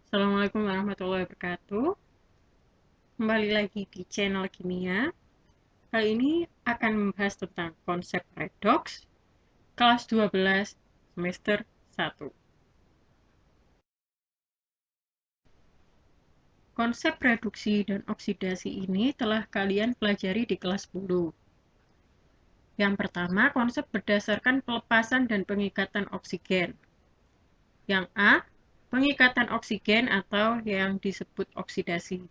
Assalamualaikum warahmatullahi wabarakatuh. Kembali lagi di channel Kimia. Kali ini akan membahas tentang konsep redox kelas 12 semester 1. Konsep reduksi dan oksidasi ini telah kalian pelajari di kelas 10. Yang pertama, konsep berdasarkan pelepasan dan pengikatan oksigen. Yang A, pengikatan oksigen atau yang disebut oksidasi.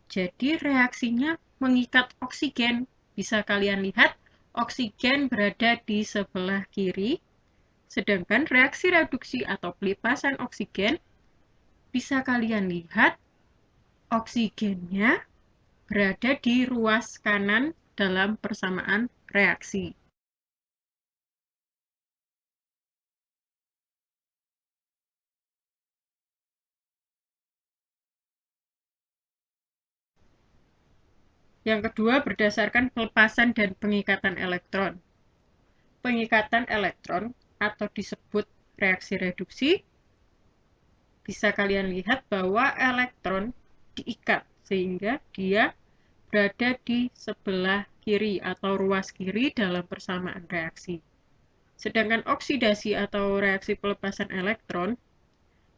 Jadi reaksinya mengikat oksigen. Bisa kalian lihat, oksigen berada di sebelah kiri, sedangkan reaksi reduksi atau pelepasan oksigen, bisa kalian lihat, oksigennya berada di ruas kanan dalam persamaan reaksi. Yang kedua, berdasarkan pelepasan dan pengikatan elektron. Pengikatan elektron atau disebut reaksi reduksi, bisa kalian lihat bahwa elektron diikat sehingga dia berada di sebelah kiri atau ruas kiri dalam persamaan reaksi. Sedangkan oksidasi atau reaksi pelepasan elektron,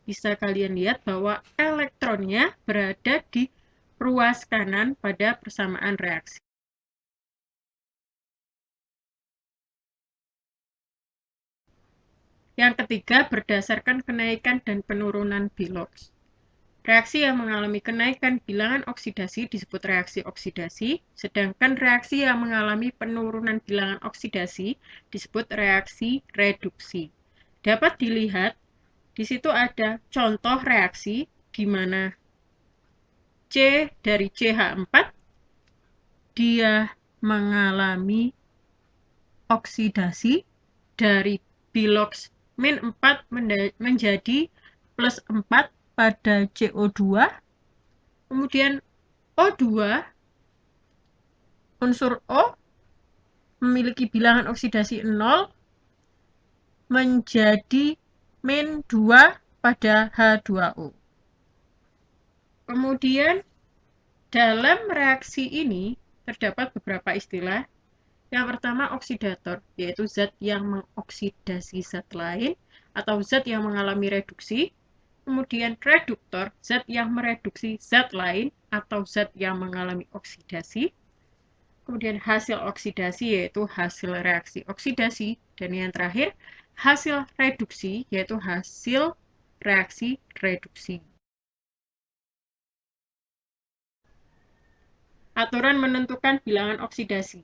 bisa kalian lihat bahwa elektronnya berada di ruas kanan pada persamaan reaksi. Yang ketiga, berdasarkan kenaikan dan penurunan Bilox. Reaksi yang mengalami kenaikan bilangan oksidasi disebut reaksi oksidasi, sedangkan reaksi yang mengalami penurunan bilangan oksidasi disebut reaksi reduksi. Dapat dilihat, di situ ada contoh reaksi di mana C dari CH4 dia mengalami oksidasi dari Bilox min 4 menjadi plus 4 pada CO2, kemudian O2, unsur O, memiliki bilangan oksidasi 0 menjadi min 2 pada H2O. Kemudian, dalam reaksi ini terdapat beberapa istilah. Yang pertama, oksidator, yaitu zat yang mengoksidasi zat lain atau zat yang mengalami reduksi. Kemudian reduktor, zat yang mereduksi zat lain atau zat yang mengalami oksidasi. Kemudian hasil oksidasi, yaitu hasil reaksi oksidasi. Dan yang terakhir, hasil reduksi, yaitu hasil reaksi reduksi. Aturan menentukan bilangan oksidasi.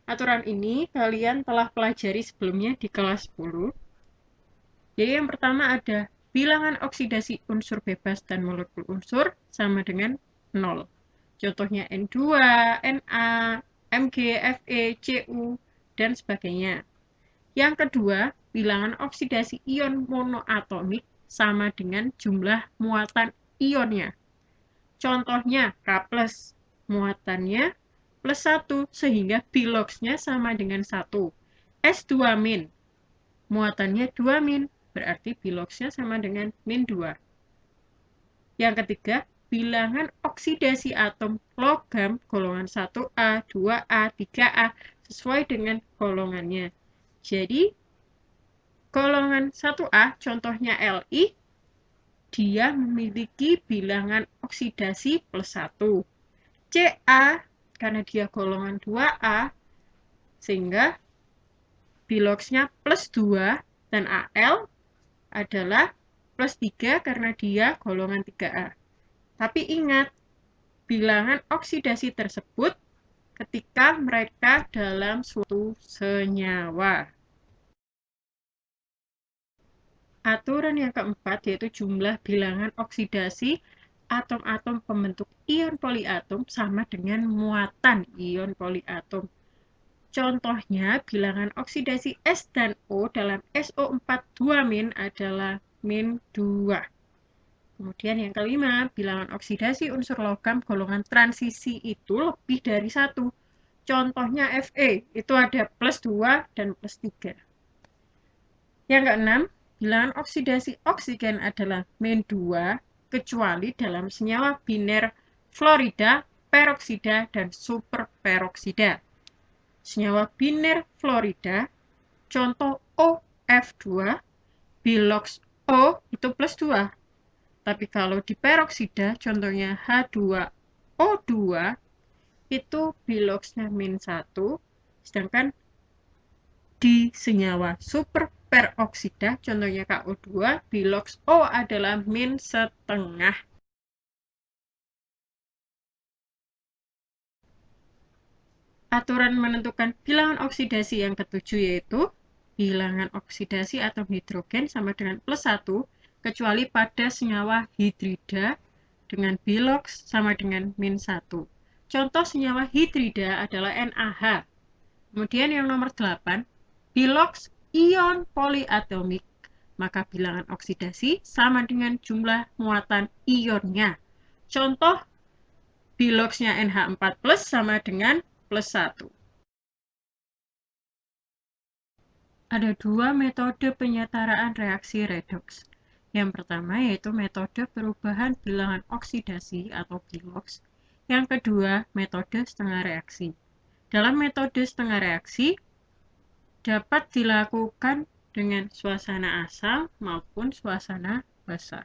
Aturan ini kalian telah pelajari sebelumnya di kelas 10. Jadi yang pertama ada bilangan oksidasi unsur bebas dan molekul unsur sama dengan 0. Contohnya N2, Na, Mg, Fe, Cu, dan sebagainya. Yang kedua, bilangan oksidasi ion monoatomik sama dengan jumlah muatan ionnya. Contohnya K+, muatannya plus 1, sehingga Biloxnya sama dengan 1. S2-, muatannya 2-, berarti Biloxnya sama dengan min 2. Yang ketiga, bilangan oksidasi atom logam golongan 1A, 2A, 3A sesuai dengan golongannya. Jadi, golongan 1A, contohnya Li, dia memiliki bilangan oksidasi plus 1. Ca, karena dia golongan 2A, sehingga Biloxnya plus 2, dan Al adalah plus 3 karena dia golongan 3A. Tapi ingat, bilangan oksidasi tersebut ketika mereka dalam suatu senyawa. Aturan yang keempat yaitu jumlah bilangan oksidasi atom-atom pembentuk ion poliatom sama dengan muatan ion poliatom. Contohnya, bilangan oksidasi S dan O dalam SO4 2- adalah min 2. Kemudian yang kelima, bilangan oksidasi unsur logam golongan transisi itu lebih dari 1. Contohnya Fe, itu ada plus 2 dan plus 3. Yang keenam, bilangan oksidasi oksigen adalah min 2 kecuali dalam senyawa biner fluorida, peroksida, dan superperoksida. Senyawa biner fluorida, contoh OF2, bilox O itu plus 2. Tapi kalau di peroksida, contohnya H2O2, itu biloxnya min 1, sedangkan di senyawa superperoksida, contohnya KO2, bilox O adalah min setengah. Aturan menentukan bilangan oksidasi yang ketujuh yaitu bilangan oksidasi atom hidrogen sama dengan plus 1, kecuali pada senyawa hidrida dengan bilox sama dengan min 1. Contoh senyawa hidrida adalah NaH. Kemudian yang nomor 8, bilox ion poliatomik, maka bilangan oksidasi sama dengan jumlah muatan ionnya. Contoh biloxnya NH4+ sama dengan plus 1. Ada dua metode penyetaraan reaksi redoks. Yang pertama yaitu metode perubahan bilangan oksidasi atau bilox. Yang kedua, metode setengah reaksi. Dalam metode setengah reaksi, dapat dilakukan dengan suasana asam maupun suasana basah.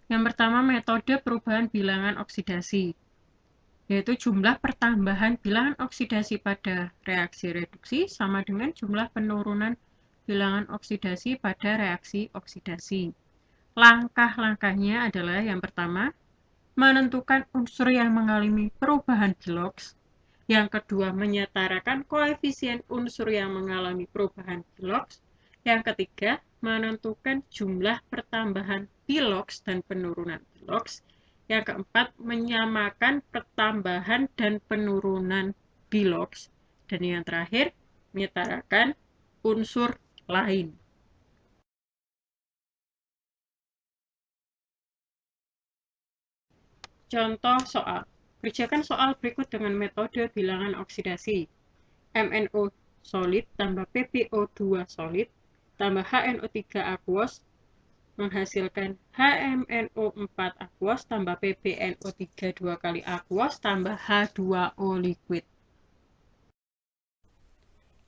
Yang pertama, metode perubahan bilangan oksidasi, yaitu jumlah pertambahan bilangan oksidasi pada reaksi reduksi sama dengan jumlah penurunan bilangan oksidasi pada reaksi oksidasi. Langkah-langkahnya adalah yang pertama, menentukan unsur yang mengalami perubahan bilox. Yang kedua, menyetarakan koefisien unsur yang mengalami perubahan bilox. Yang ketiga, menentukan jumlah pertambahan bilox dan penurunan bilox. Yang keempat, menyamakan pertambahan dan penurunan bilox. Dan yang terakhir, menyetarakan unsur lain. Contoh soal. Kerjakan soal berikut dengan metode bilangan oksidasi. MnO solid tambah PbO2 solid tambah HNO3 aquos menghasilkan HMNO4 aquos tambah PbNO3 2 kali aquos tambah H2O liquid.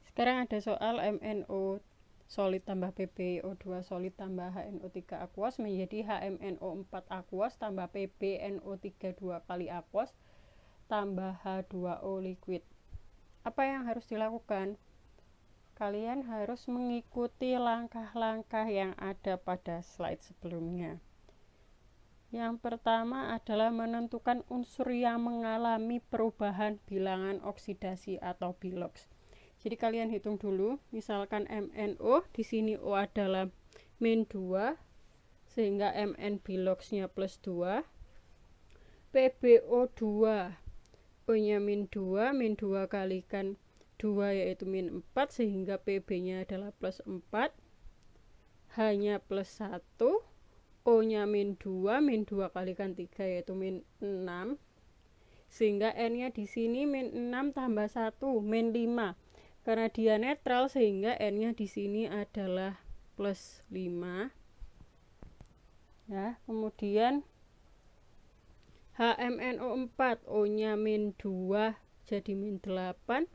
Sekarang ada soal MnO solid tambah PbO2 solid tambah HNO3 aquos menjadi HMNO4 aquos tambah PbNO3 2 kali aquos tambah H2O liquid. Apa yang harus dilakukan? Kalian harus mengikuti langkah-langkah yang ada pada slide sebelumnya. Yang pertama adalah menentukan unsur yang mengalami perubahan bilangan oksidasi atau bilox. Jadi kalian hitung dulu, misalkan MnO, di sini O adalah min 2, sehingga Mn biloxnya plus 2. PbO2, O-nya min 2 kalikan 2 yaitu min 4, sehingga Pb-nya adalah plus 4. H-nya plus 1. O-nya min 2 kalikan 3 yaitu min 6. Sehingga N-nya di sini min 6 tambah 1, min 5. Karena dia netral sehingga N-nya di sini adalah plus 5. Ya, kemudian HMNO4, O-nya min 2 jadi min 8.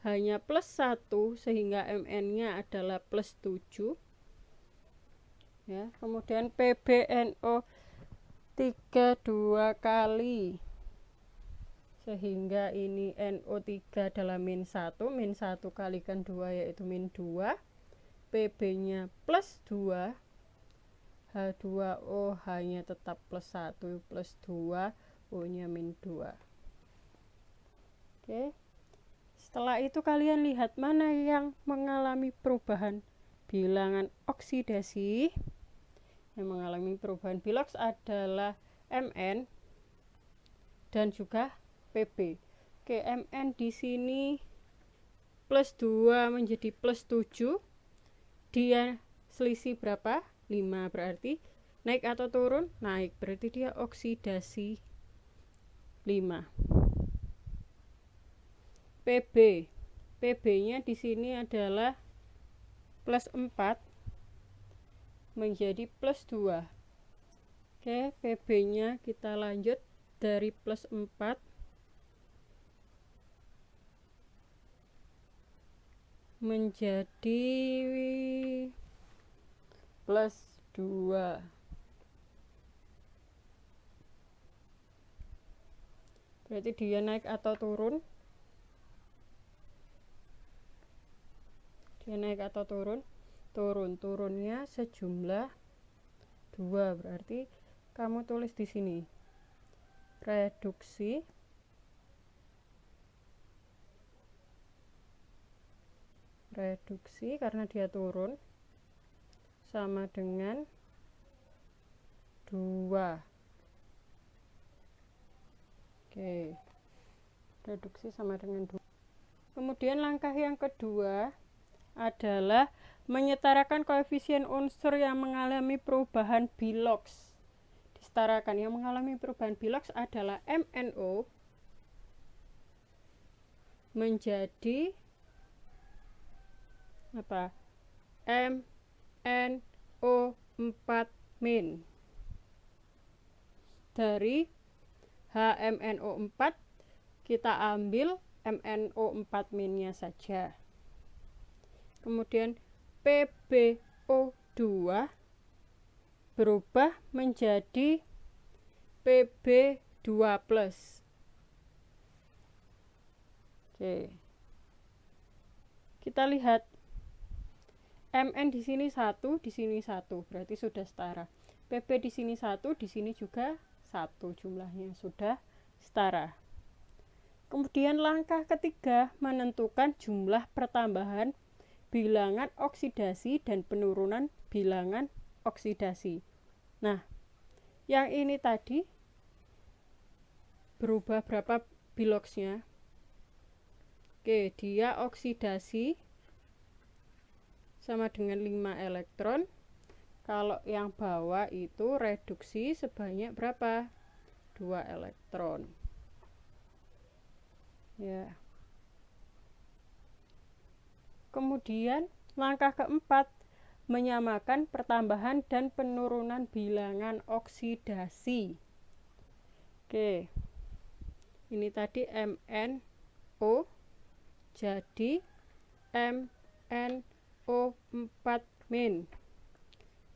Hanya plus 1 sehingga Mn-nya adalah plus 7. Ya, kemudian PbNO3 2 kali sehingga ini NO3 adalah min 1 kalikan 2 yaitu min 2. Pb-nya plus 2. H2O hanya tetap plus 1 plus 2, O-nya min 2. Oke. Setelah itu kalian lihat mana yang mengalami perubahan bilangan oksidasi. Yang mengalami perubahan bilox adalah Mn dan juga Pb. Oke, Mn di sini plus 2 menjadi plus 7. Dia selisih berapa? 5, berarti naik atau turun? Naik, berarti dia oksidasi 5. Pb. Pb-nya di sini adalah plus 4 menjadi plus 2. Oke, PB nya kita lanjut dari plus 4 menjadi plus 2. Berarti dia naik atau turun? Dia naik atau turun? Turun. Turunnya sejumlah 2. Berarti kamu tulis di sini. Reduksi karena dia turun sama dengan 2. Oke. Reduksi sama dengan 2. Kemudian langkah yang kedua adalah menyetarakan koefisien unsur yang mengalami perubahan Bilox. Disetarakan. Yang mengalami perubahan Bilox adalah MnO menjadi apa? MnO4- dari HMnO4 kita ambil MnO4- nya saja. Kemudian PbO2 berubah menjadi Pb2+. Oke. Kita lihat Mn di sini 1, di sini 1, berarti sudah setara. Pb di sini 1, di sini juga 1, jumlahnya sudah setara. Kemudian langkah ketiga menentukan jumlah pertambahan bilangan oksidasi dan penurunan bilangan oksidasi. Nah, yang ini tadi berubah berapa Biloxnya? Oke, dia oksidasi sama dengan 5 elektron. Kalau yang bawah itu reduksi sebanyak berapa? 2 elektron. Ya. Kemudian langkah keempat menyamakan pertambahan dan penurunan bilangan oksidasi. Oke. Ini tadi MnO jadi MnO4-,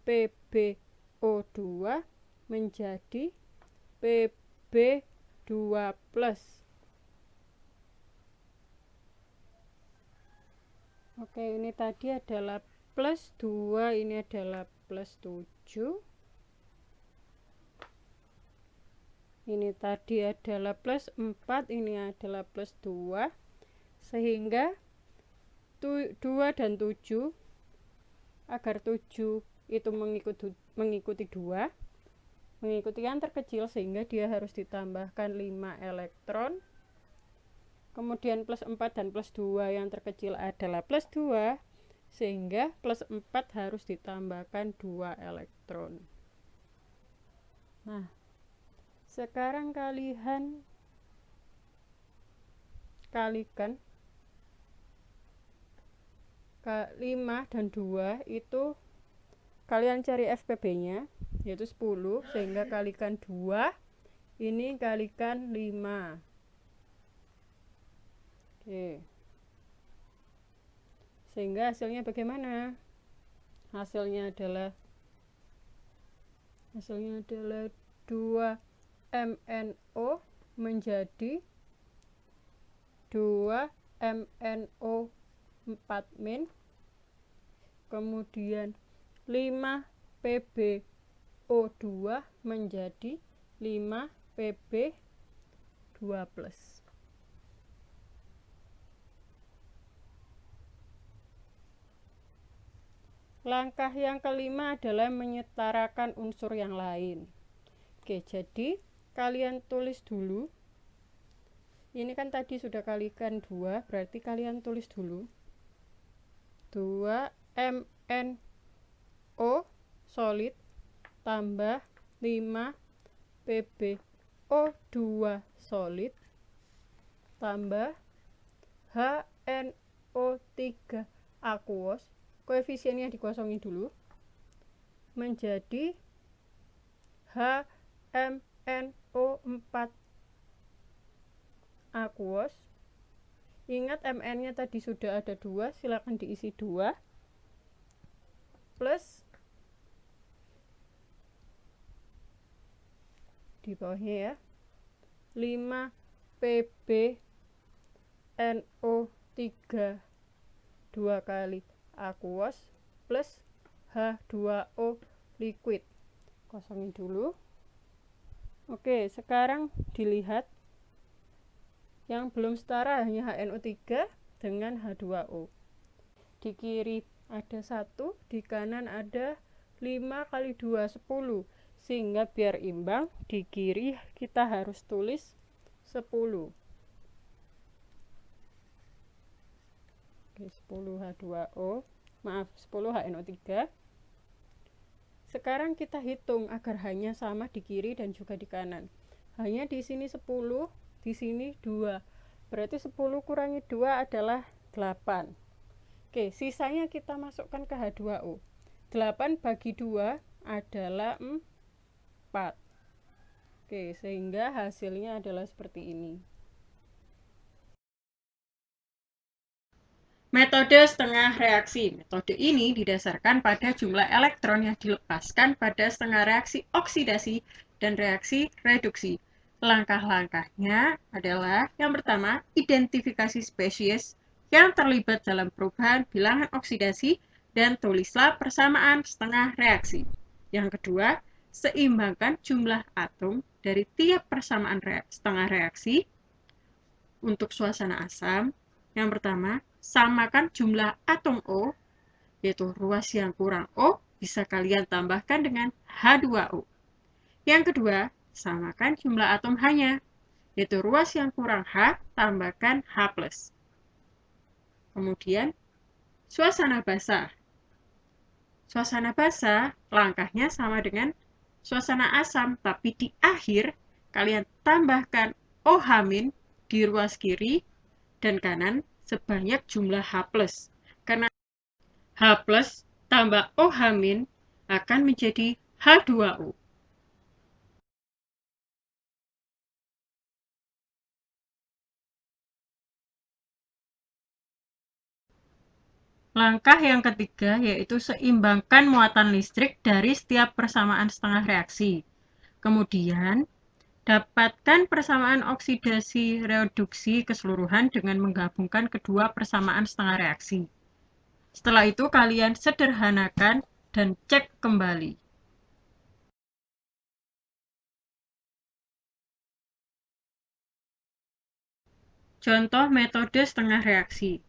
PbO2 menjadi Pb2+. Oke, ini tadi adalah plus 2, ini adalah plus 7. Ini tadi adalah plus 4, ini adalah plus 2. Sehingga 2 dan 7, agar 7 itu mengikuti 2, mengikuti yang terkecil, sehingga dia harus ditambahkan 5 elektron. Kemudian plus 4 dan plus 2 yang terkecil adalah plus 2, sehingga plus 4 harus ditambahkan 2 elektron. Nah, sekarang kalian kalikan 5 dan 2 itu kalian cari FPB nya yaitu 10, sehingga kalikan 2, ini kalikan 5. Oke. Sehingga hasilnya bagaimana? Hasilnya adalah 2 MnO menjadi 2 MnO4-, kemudian 5 PbO2 menjadi 5 Pb2+. Langkah yang kelima adalah menyetarakan unsur yang lain. Oke, jadi kalian tulis dulu. Ini kan tadi sudah kalikan 2, berarti kalian tulis dulu 2 MnO solid tambah 5 PbO2 solid tambah HNO3 aqueous koefisiennya dikosongi dulu, menjadi HMNO4 aqueous. Ingat Mn-nya tadi sudah ada 2, silakan diisi 2, plus di bawahnya ya 5 PbNO3 2 kali aqueous plus H2O liquid. Kosongin dulu. Oke, sekarang dilihat yang belum setara hanya HNO3 dengan H2O. Di kiri ada 1, di kanan ada 5 kali 2, 10. Sehingga biar imbang, di kiri kita harus tulis 10. Oke, 10 H2O, maaf 10 HNO3. Sekarang kita hitung agar hanya sama di kiri dan juga di kanan. Hanya di sini 10, di sini 2. Berarti 10 kurangi 2 adalah 8. Oke, sisanya kita masukkan ke H2O. 8 bagi 2 adalah 4. Oke, sehingga hasilnya adalah seperti ini. Metode setengah reaksi. Metode ini didasarkan pada jumlah elektron yang dilepaskan pada setengah reaksi oksidasi dan reaksi reduksi. Langkah-langkahnya adalah yang pertama, identifikasi spesies yang terlibat dalam perubahan bilangan oksidasi dan tulislah persamaan setengah reaksi. Yang kedua, seimbangkan jumlah atom dari tiap persamaan setengah reaksi. Untuk suasana asam, yang pertama, samakan jumlah atom O, yaitu ruas yang kurang O, bisa kalian tambahkan dengan H2O. Yang kedua, samakan jumlah atom H-nya, yaitu ruas yang kurang H, tambahkan H+. Kemudian, suasana basah. Suasana basah, langkahnya sama dengan suasana asam, tapi di akhir, kalian tambahkan OH- di ruas kiri dan kanan, sebanyak jumlah H+. Karena H+ tambah OH- akan menjadi H2O. Langkah yang ketiga yaitu seimbangkan muatan listrik dari setiap persamaan setengah reaksi. Kemudian, dapatkan persamaan oksidasi reduksi keseluruhan dengan menggabungkan kedua persamaan setengah reaksi. Setelah itu kalian sederhanakan dan cek kembali. Contoh metode setengah reaksi.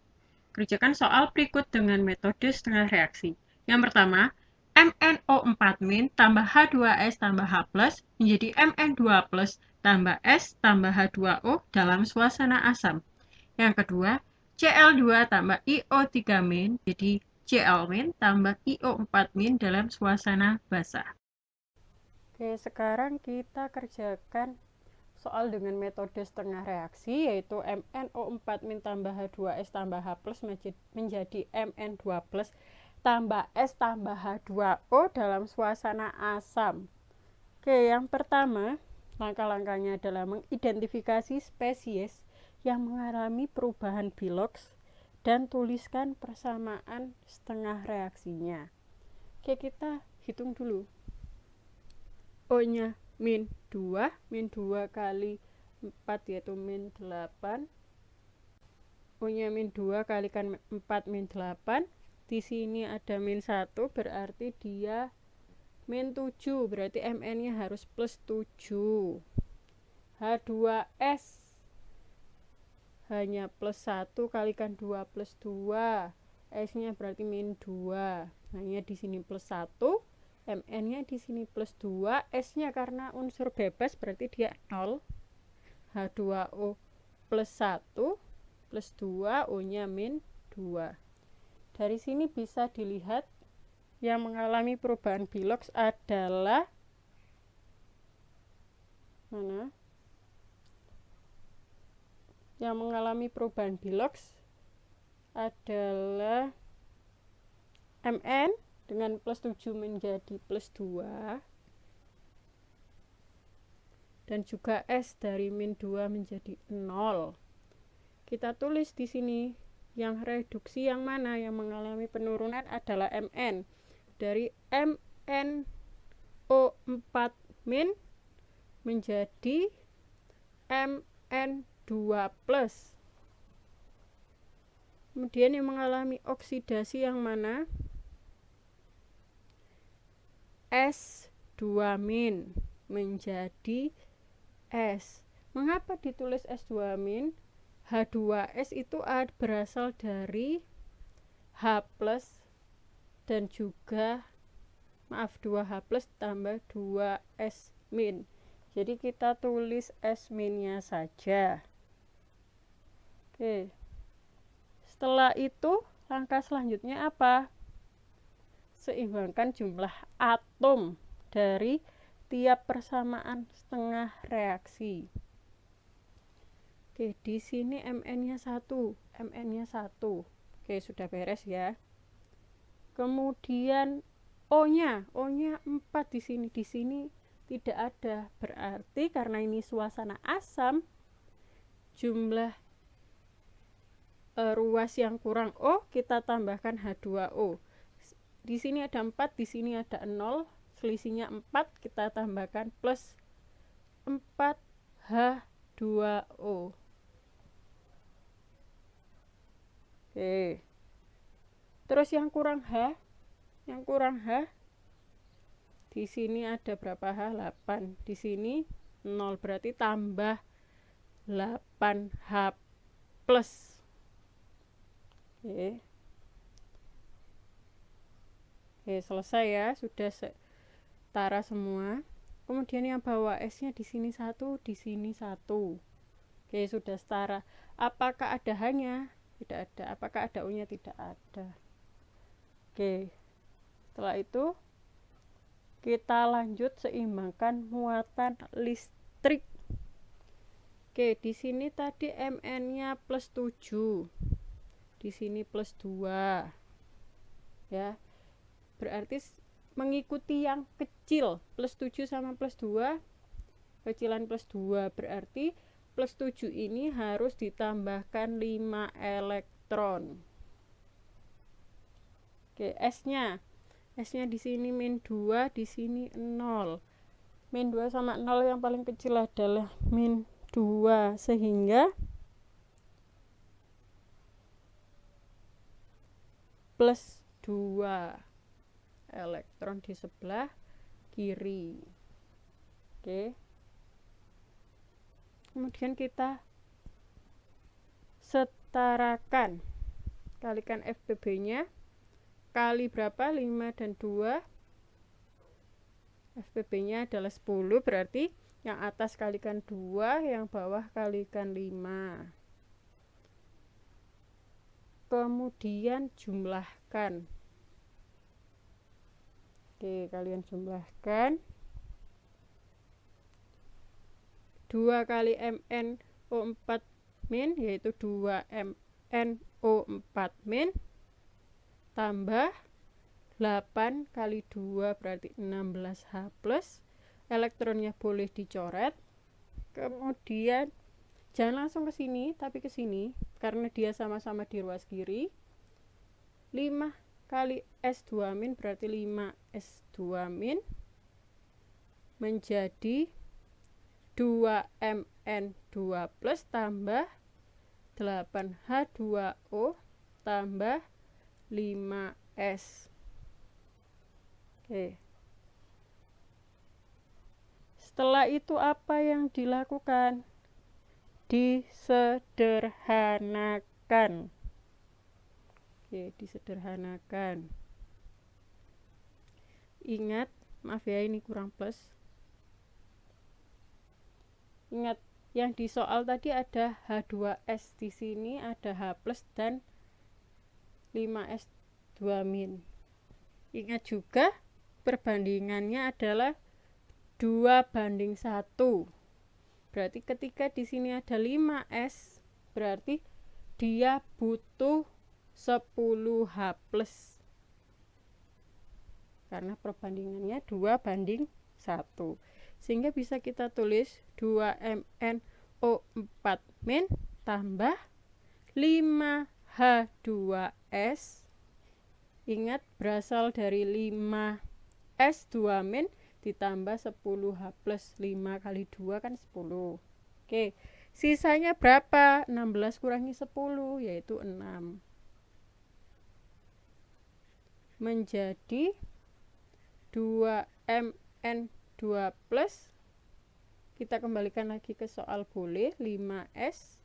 Kerjakan soal berikut dengan metode setengah reaksi. Yang pertama, MnO4- tambah H2S tambah H+ menjadi Mn2+ tambah S tambah H2O dalam suasana asam. Yang kedua, Cl2 tambah IO3- jadi Cl- tambah IO4- dalam suasana basah. Oke, sekarang kita kerjakan soal dengan metode setengah reaksi, yaitu MnO4- tambah H2S tambah H+ menjadi Mn2+ tambah S tambah H2O dalam suasana asam. Oke, yang pertama, langkah-langkahnya adalah mengidentifikasi spesies yang mengalami perubahan biloks dan tuliskan persamaan setengah reaksinya. Oke, kita hitung dulu. O-nya min 2 kali 4 yaitu min 8. O-nya min 2 kalikan 4 min 8. Di sini ada min 1, berarti dia min 7, berarti Mn-nya harus plus 7. H2S hanya plus 1 kalikan 2 plus 2. S-nya berarti min 2. Hanya di sini plus 1. Mn-nya di sini plus 2, S-nya karena unsur bebas berarti dia 0. H2O plus 1 plus 2, O-nya min 2. Dari sini bisa dilihat yang mengalami perubahan biloks adalah mana? Yang mengalami perubahan biloks adalah Mn dengan plus 7 menjadi plus 2, dan juga S dari min 2 menjadi 0. Kita tulis di sini yang reduksi yang mana, yang mengalami penurunan adalah Mn. Dari MnO4 min menjadi Mn2 plus. Kemudian yang mengalami oksidasi yang mana? S2 min menjadi S. Mengapa ditulis S2 min? H2S itu berasal dari H plus dan juga 2H plus tambah 2S min. Jadi kita tulis S minnya saja. Oke. Setelah itu langkah selanjutnya apa? Seimbangkan jumlah atom dari tiap persamaan setengah reaksi. Oke, di sini Mn-nya 1, Mn-nya 1. Oke, sudah beres ya. Kemudian O-nya 4 di sini. Di sini tidak ada. Berarti karena ini suasana asam, jumlah ruas yang kurang O kita tambahkan H2O. Di sini ada 4, di sini ada 0. Selisihnya 4, kita tambahkan plus 4H2O. Oke. Terus yang kurang H, di sini ada berapa H? 8. Di sini 0, berarti tambah 8H plus. Oke. Oke, selesai ya, sudah setara semua. Kemudian yang bawah S-nya di sini 1, di sini 1. Oke, sudah setara. Apakah ada H-nya? Tidak ada. Apakah ada U-nya? Tidak ada. Oke. Setelah itu kita lanjut seimbangkan muatan listrik. Oke, di sini tadi Mn-nya plus 7. Di sini plus 2. Ya. Berarti mengikuti yang kecil, plus 7 sama plus 2, kecilan plus 2, berarti plus 7 ini harus ditambahkan 5 elektron. Oke, S-nya di sini min 2, di sini 0. Min 2 sama 0 yang paling kecil adalah min 2, sehingga plus 2 elektron di sebelah kiri. Oke. Kemudian kita setarakan. Kalikan FPB-nya. Kali berapa? 5 dan 2. FPB-nya adalah 10, berarti yang atas kalikan 2, yang bawah kalikan 5. Kemudian jumlahkan. Oke, kalian jumlahkan. 2 kali MnO4 min, yaitu 2 MnO4 min, tambah 8 kali 2, berarti 16H plus. Elektronnya boleh dicoret. Kemudian, jangan langsung ke sini, tapi ke sini, karena dia sama-sama di ruas kiri. 5 kali S2 min berarti 5 S2 min menjadi 2 Mn2 plus tambah 8 H2O tambah 5S. Oke. Setelah itu apa yang dilakukan? Disederhanakan. Oke, disederhanakan. Ingat, maaf ya ini kurang plus. Ingat, yang di soal tadi ada H2S, di sini ada H plus dan 5S2 min. Ingat juga perbandingannya adalah 2:1. Berarti ketika di sini ada 5S, berarti dia butuh 10H plus. karena perbandingannya 2:1, sehingga bisa kita tulis 2MnO4- tambah 5H2S. Ingat, berasal dari 5S2- ditambah 10H plus 5 kali 2 kan 10. Oke, sisanya berapa? 16 kurangi 10, yaitu 6. Menjadi 2Mn2 plus, kita kembalikan lagi ke soal boleh, 5S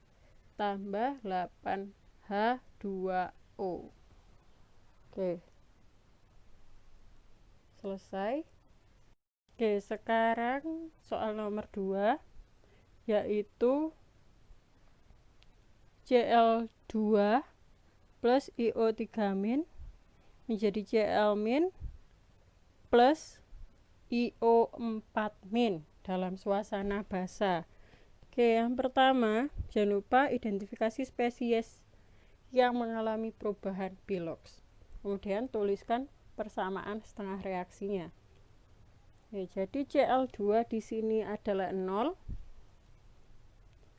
tambah 8H2O. Oke, selesai. Oke, sekarang soal nomor 2, yaitu Cl2 plus IO3- menjadi Cl- plus IO4- dalam suasana basa. Oke, yang pertama, jangan lupa identifikasi spesies yang mengalami perubahan Bilox. Kemudian tuliskan persamaan setengah reaksinya. Ya, jadi Cl2 di sini adalah 0.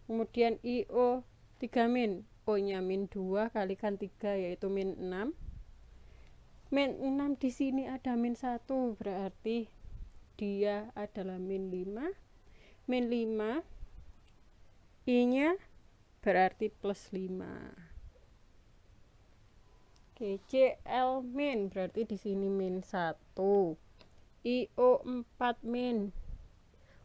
Kemudian IO3-, O-nya -2 kalikan 3 yaitu -6. -6 di sini ada -1, berarti dia adalah -5. -5 I-nya berarti +5. Oke, Cl- berarti di sini -1. IO4-,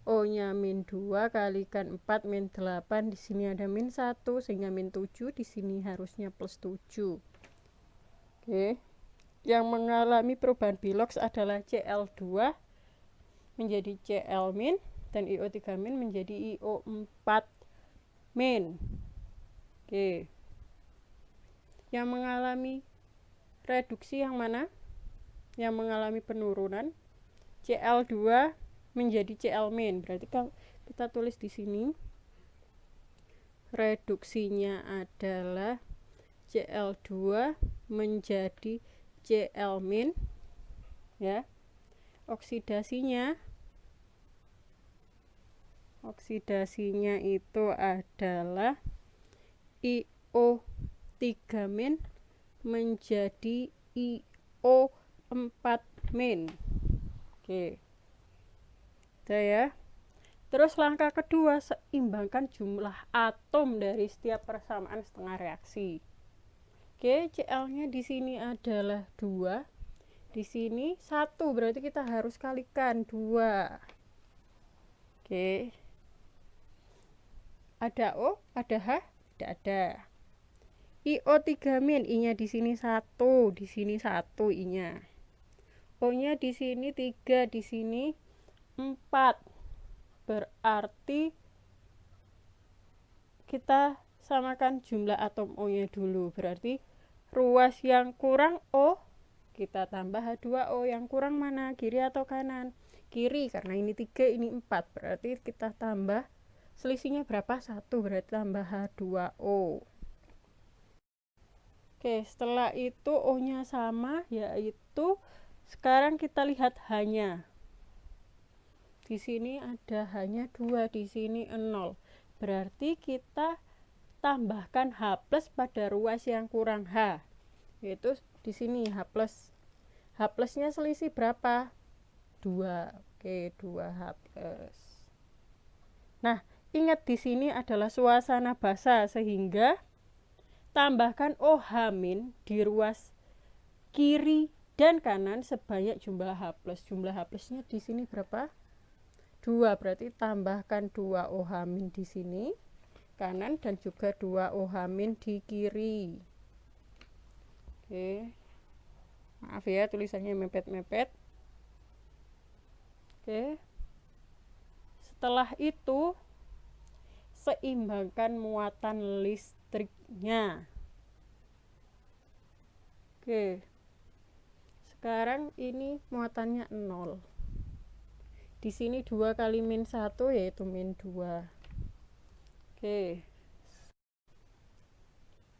O-nya -2 kalikan 4 -8, di sini ada -1 sehingga -7, di sini harusnya +7. Oke. Yang mengalami perubahan Bilox adalah Cl2 menjadi Cl- dan IO3- menjadi IO4-. Oke. Yang mengalami reduksi yang mana? Yang mengalami penurunan Cl2 menjadi Cl-, berarti kalau kita tulis di sini reduksinya adalah Cl2 menjadi Cl-, ya. Oksidasinya itu adalah IO3- menjadi IO4-. Oke. Udah ya. Terus langkah kedua, seimbangkan jumlah atom dari setiap persamaan setengah reaksi. Oke, Cl-nya di sini adalah 2. Di sini 1, berarti kita harus kalikan 2. Oke. Ada O, ada H? Tidak ada. IO3-, I-nya di sini 1, di sini 1 I-nya. O-nya di sini 3, di sini 4. Berarti kita samakan jumlah atom O-nya dulu. Berarti ruas yang kurang O, kita tambah H2O. Yang kurang mana? Kiri atau kanan? Kiri, karena ini 3, ini 4. Berarti kita tambah, selisihnya berapa? 1, berarti tambah H2O. Oke, setelah itu O-nya sama, yaitu sekarang kita lihat H-nya. Di sini ada H-nya 2, di sini 0. Berarti kita tambahkan H plus pada ruas yang kurang H. Yaitu di sini H plus. H plusnya selisih berapa? 2. Oke, 2H plus. Nah, ingat di sini adalah suasana basa, sehingga tambahkan OH- di ruas kiri dan kanan sebanyak jumlah H plus. Jumlah H plusnya di sini berapa? 2, berarti tambahkan 2 OH- di sini kanan dan juga 2 OH- di kiri. Oke. Maaf ya, tulisannya mepet-mepet. Oke. Setelah itu seimbangkan muatan listriknya. Oke. Sekarang ini muatannya 0. Di sini 2 kali -1 yaitu -2. Oke.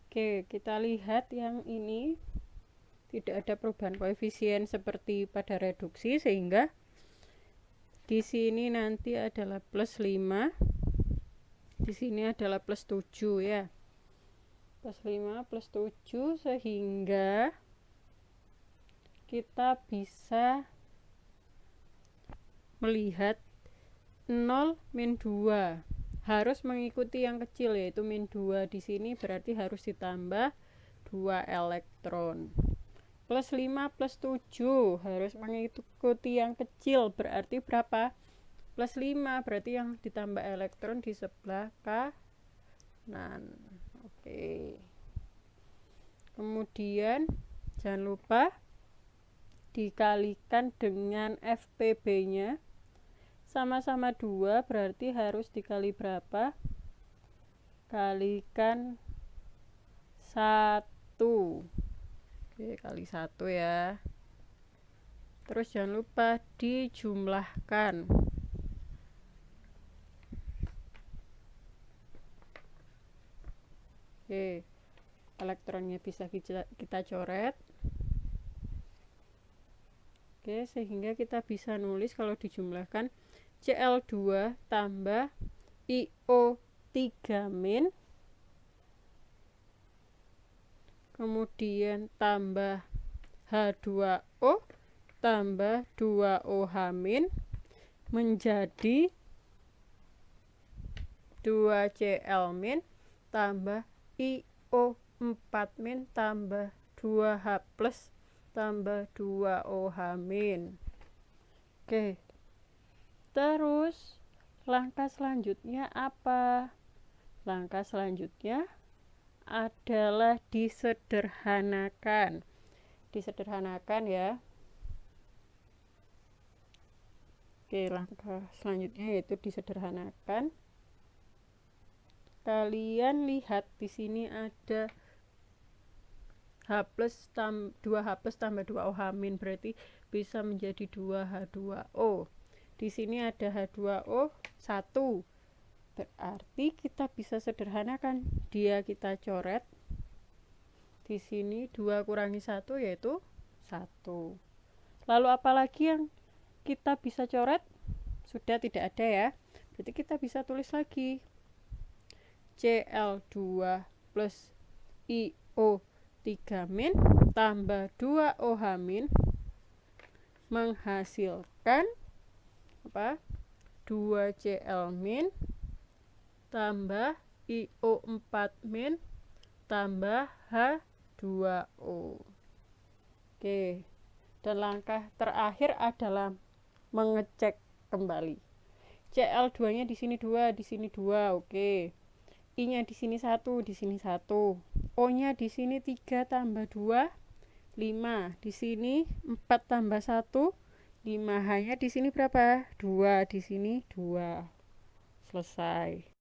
Oke, kita lihat yang ini. tidak ada perubahan koefisien seperti pada reduksi, sehingga di sini nanti adalah plus 5, di sini adalah plus 7 ya. Plus 5 plus 7, sehingga kita bisa melihat 0 min 2 harus mengikuti yang kecil, yaitu min 2 di sini berarti harus ditambah 2 elektron. Plus 5 plus 7 harus mengikuti yang kecil, berarti berapa? Plus 5 berarti yang ditambah elektron di sebelah kanan. Oke. Kemudian jangan lupa dikalikan dengan FPB-nya. Sama-sama 2 berarti harus dikali berapa? Kalikan 1. Oke, kali 1 ya. Terus jangan lupa dijumlahkan. Oke, elektronnya bisa kita coret. Oke, sehingga kita bisa nulis kalau dijumlahkan Cl2 tambah IO3- kemudian tambah H2O tambah 2OH- menjadi 2Cl- tambah IO4- tambah 2H+ tambah 2OH-. Oke. Terus langkah selanjutnya apa? Langkah selanjutnya adalah disederhanakan. Disederhanakan ya. Oke, langkah selanjutnya yaitu disederhanakan. Kalian lihat di sini ada H+, 2H+ tambah 2OH- berarti bisa menjadi 2H2O. Di sini ada H2O 1. Berarti kita bisa sederhanakan. Dia kita coret. Di sini 2 kurangi 1 yaitu 1. Lalu apalagi yang kita bisa coret? Sudah tidak ada ya. Berarti kita bisa tulis lagi. Cl2 plus IO3- tambah 2OH- menghasilkan apa? 2Cl- tambah IO4- tambah H2O. Oke. Dan langkah terakhir adalah mengecek kembali. Cl2-nya di sini 2, di sini 2. Oke. I-nya di sini 1, di sini 1. O-nya di sini 3 tambah 2, 5. Di sini 4 tambah 1, 5. H-nya di sini berapa? 2, di sini 2. Selesai.